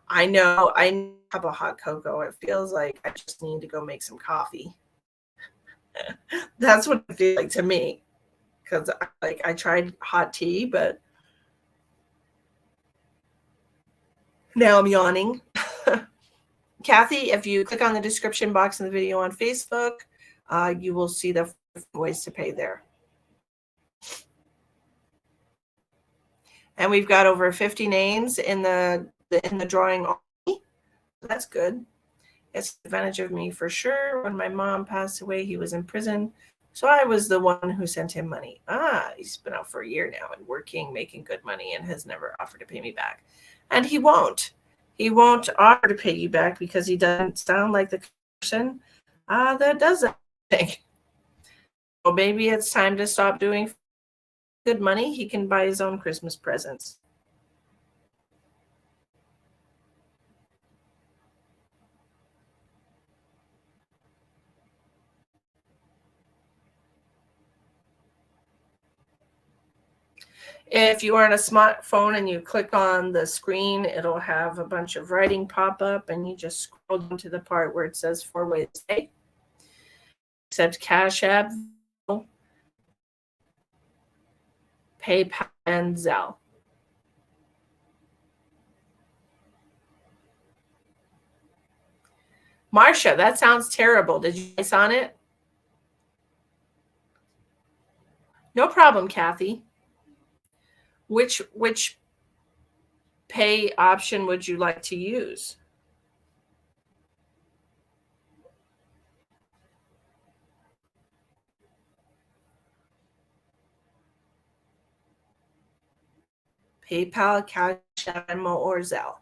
I know I have a hot cocoa. It feels like I just need to go make some coffee. That's what it feels like to me. Because I tried hot tea, but now I'm yawning. Kathy, if you click on the description box in the video on Facebook, you will see the ways to pay there. And we've got over 50 names in the drawing. That's good. It's advantage of me for sure. When my mom passed away, he was in prison. So I was the one who sent him money. He's been out for a year now and working, making good money, and has never offered to pay me back. And he won't. He won't offer to pay you back because he doesn't sound like the person that does that thing. Well, maybe it's time to stop doing good money. He can buy his own Christmas presents. If you are on a smartphone and you click on the screen, it'll have a bunch of writing pop up, and you just scroll down to the part where it says 4 ways to pay. Accept Cash App, PayPal, and Zelle. Marcia, that sounds terrible. Did you guys on it? No problem, Kathy. Which pay option would you like to use? PayPal, Cash App, Venmo, or Zelle?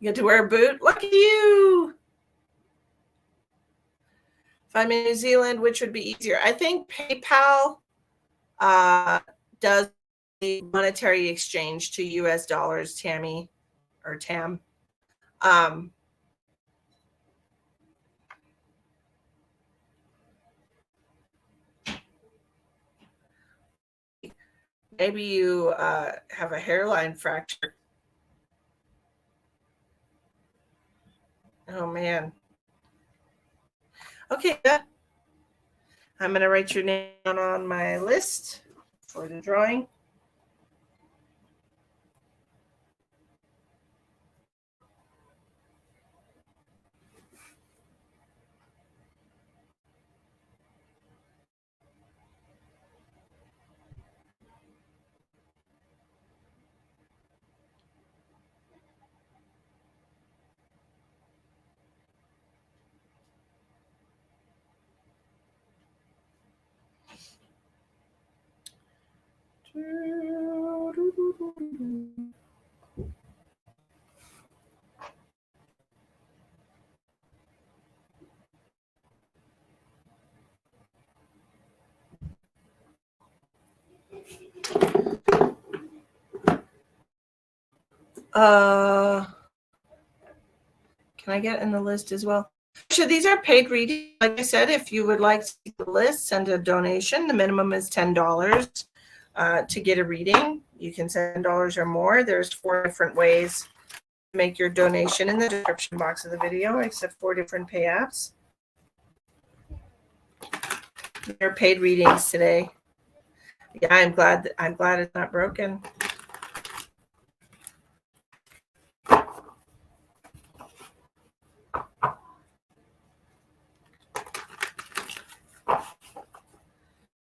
You get to wear a boot. Lucky you. If I'm in New Zealand, which would be easier? I think PayPal does the monetary exchange to US dollars, Tammy or Tam. Maybe you have a hairline fracture. Oh, man. Okay, I'm going to write your name down on my list for the drawing. Can I get in the list as well? Actually, these are paid readings. Like I said, if you would like to see the list, send a donation. The minimum is $10 to get a reading. You can send $10 or more. There's 4 different ways to make your donation in the description box of the video. I said 4 different pay apps. They're paid readings today. Yeah, I'm glad it's not broken.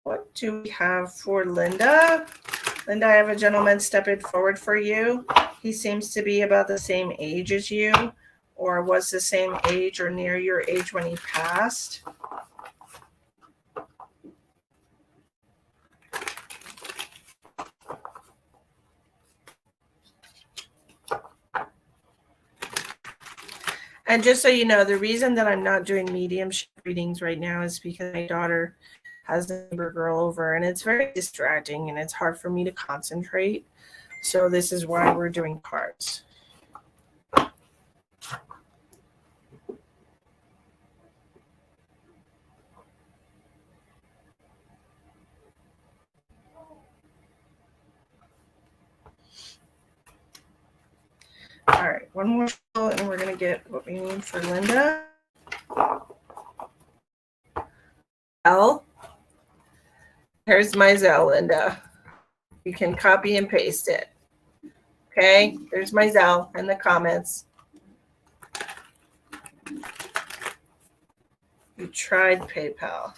What do we have for Linda? Linda, I have a gentleman stepping forward for you. He seems to be about the same age as you, or was the same age or near your age when he passed. And just so you know, the reason that I'm not doing mediumship readings right now is because my daughter has a neighbor girl over, and it's very distracting, and it's hard for me to concentrate. So this is why we're doing cards. All right, one more fill, and we're going to get what we need for Linda. L. Here's my Zelle, Linda. You can copy and paste it. Okay, there's my Zelle in the comments. You tried PayPal.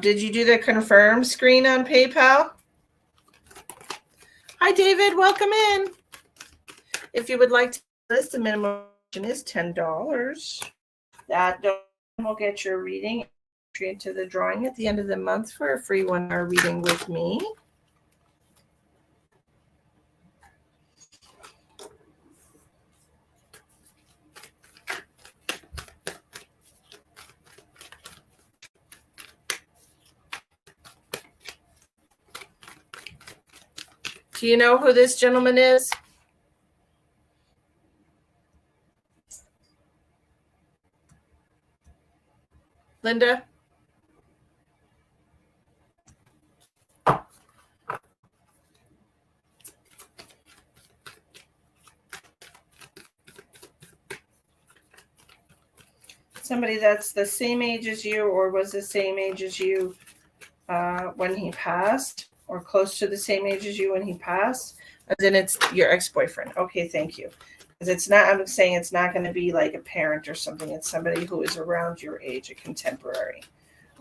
Did you do the confirm screen on PayPal? Hi, David. Welcome in. If you would like to list, the minimum is $10. That will get your reading entry into the drawing at the end of the month for a free 1-hour reading with me. Do you know who this gentleman is? Linda? Somebody that's the same age as you or was the same age as you when he passed, or close to the same age as you when he passed, as in it's your ex-boyfriend. Okay, thank you. Because it's not, I'm saying it's not going to be like a parent or something. It's somebody who is around your age, a contemporary.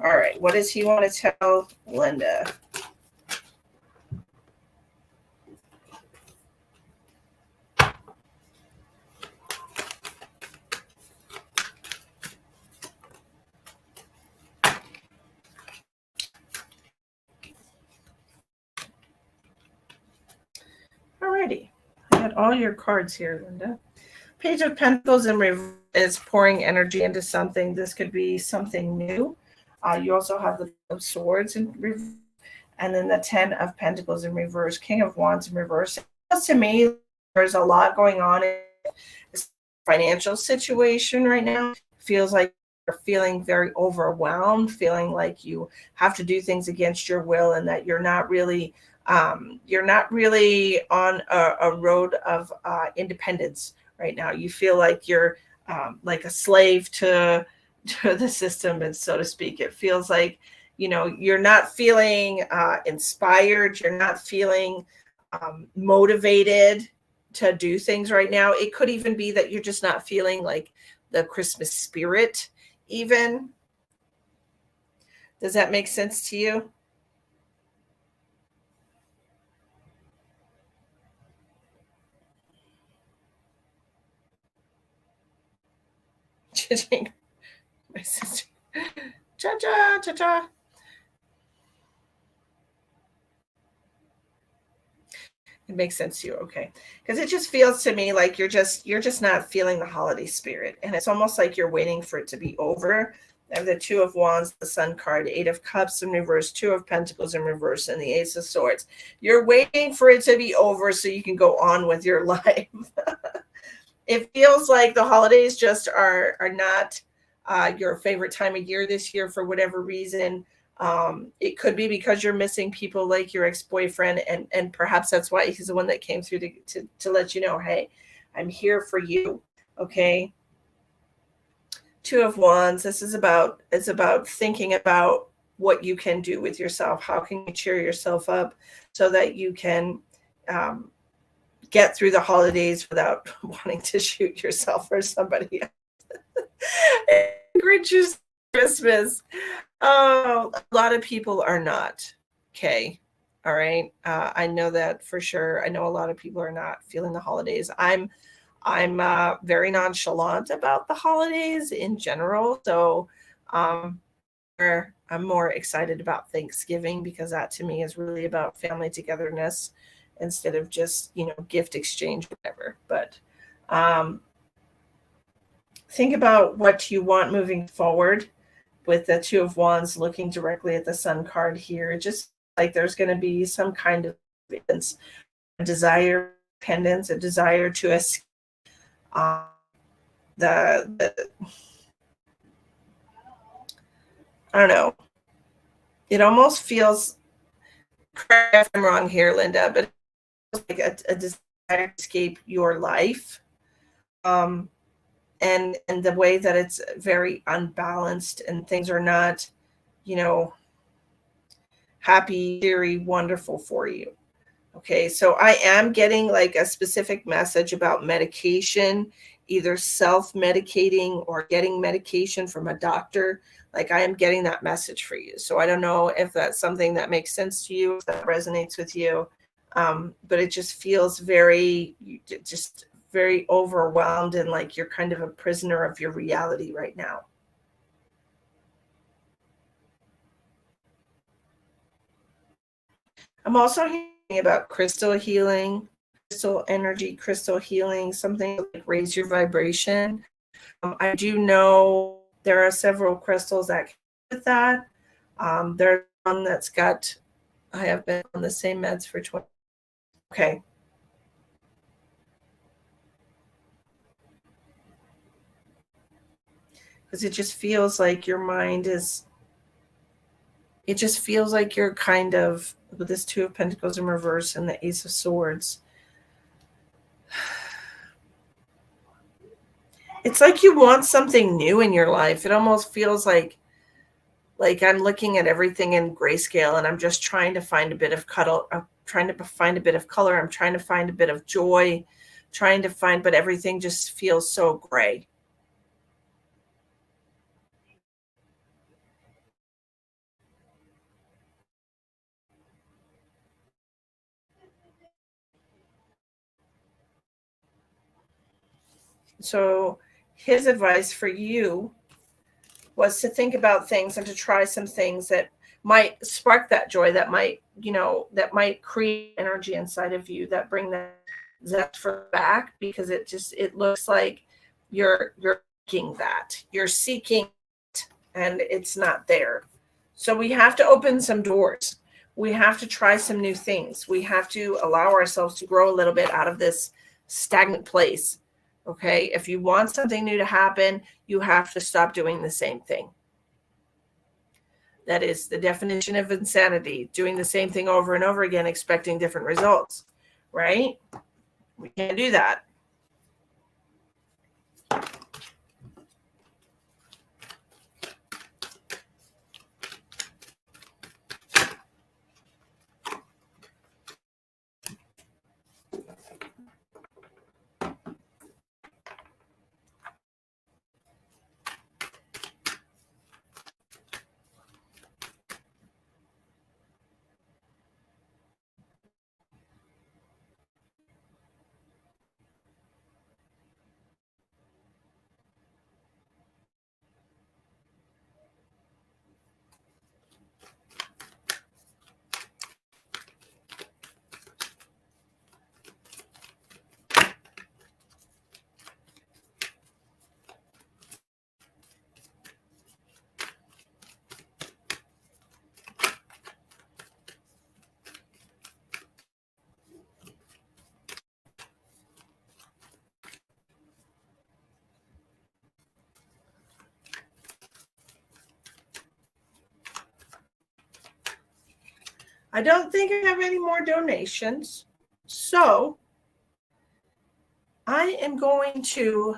All right, what does he want to tell Linda? Got all your cards here, Linda. Page of Pentacles in reverse is pouring energy into something. This could be something new. You also have the King of Swords in reverse, and then the Ten of Pentacles in reverse, King of Wands in reverse. To me, there's a lot going on in this financial situation right now. It feels like you're feeling very overwhelmed, feeling like you have to do things against your will, and that you're not really on a road of independence right now. You feel like you're like a slave to the system, and so to speak. It feels like you're not feeling inspired. You're not feeling motivated to do things right now. It could even be that you're just not feeling like the Christmas spirit even. Does that make sense to you? My sister. Cha-cha, cha-cha. It makes sense to you, okay? Because it just feels to me like you're just not feeling the holiday spirit, and it's almost like you're waiting for it to be over. I have the Two of Wands, the Sun card, Eight of Cups in reverse, Two of Pentacles in reverse, and the Ace of Swords. You're waiting for it to be over so you can go on with your life. It feels like the holidays just are not your favorite time of year this year for whatever reason. It could be because you're missing people like your ex-boyfriend, and perhaps that's why he's the one that came through to let you know, hey, I'm here for you. Okay. Two of Wands. It's about thinking about what you can do with yourself. How can you cheer yourself up so that you can get through the holidays without wanting to shoot yourself or somebody else. Grinch's Christmas. Oh, a lot of people are not. Okay. All right. I know that for sure. I know a lot of people are not feeling the holidays. I'm very nonchalant about the holidays in general. So I'm more excited about Thanksgiving, because that to me is really about family togetherness instead of just, gift exchange, whatever. But think about what you want moving forward with the Two of Wands looking directly at the Sun card here. Just like there's going to be some kind of a desire, independence, a desire to escape the I don't know. It almost feels, correct if I'm wrong here, Linda, but like a desire to escape your life, and the way that it's very unbalanced and things are not, happy, cheery, wonderful for you. Okay, so I am getting like a specific message about medication, either self-medicating or getting medication from a doctor. Like I am getting that message for you. So I don't know if that's something that makes sense to you, if that resonates with you. But it just feels very overwhelmed, and like you're kind of a prisoner of your reality right now. I'm also hearing about crystal healing, crystal energy, crystal healing, something like raise your vibration. I do know there are several crystals that can with that. There's one that's got, I have been on the same meds for 20. Okay. Because it just feels like your mind is, it just feels like you're kind of, with this Two of Pentacles in reverse and the Ace of Swords, it's like you want something new in your life. It almost feels like I'm looking at everything in grayscale, and I'm just trying to find a bit of cuddle. I'm trying to find a bit of color. I'm trying to find a bit of joy, but everything just feels so gray. So his advice for you was to think about things and to try some things that might spark that joy, that might, that might create energy inside of you, that bring that Zest for the back, because it looks like you're seeking that. You're seeking it and it's not there. So we have to open some doors. We have to try some new things. We have to allow ourselves to grow a little bit out of this stagnant place. Okay? If you want something new to happen, you have to stop doing the same thing. That is the definition of insanity, doing the same thing over and over again, expecting different results, right? We can't do that. I don't think I have any more donations. So I am going to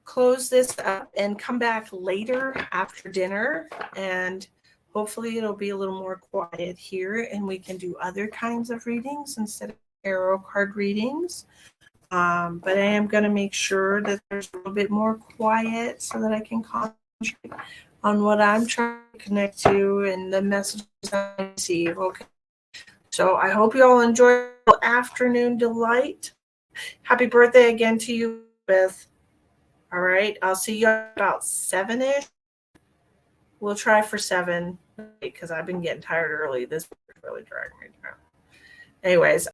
close this up and come back later after dinner, and hopefully it'll be a little more quiet here and we can do other kinds of readings instead of tarot card readings. But I am going to make sure that there's a little bit more quiet so that I can concentrate on what I'm trying to connect to and the messages I receive. Okay. So I hope you all enjoy the afternoon delight. Happy birthday again to you, Beth. All right. I'll see you about 7-ish. We'll try for 7 because I've been getting tired early. This is really dragging me down. Anyways,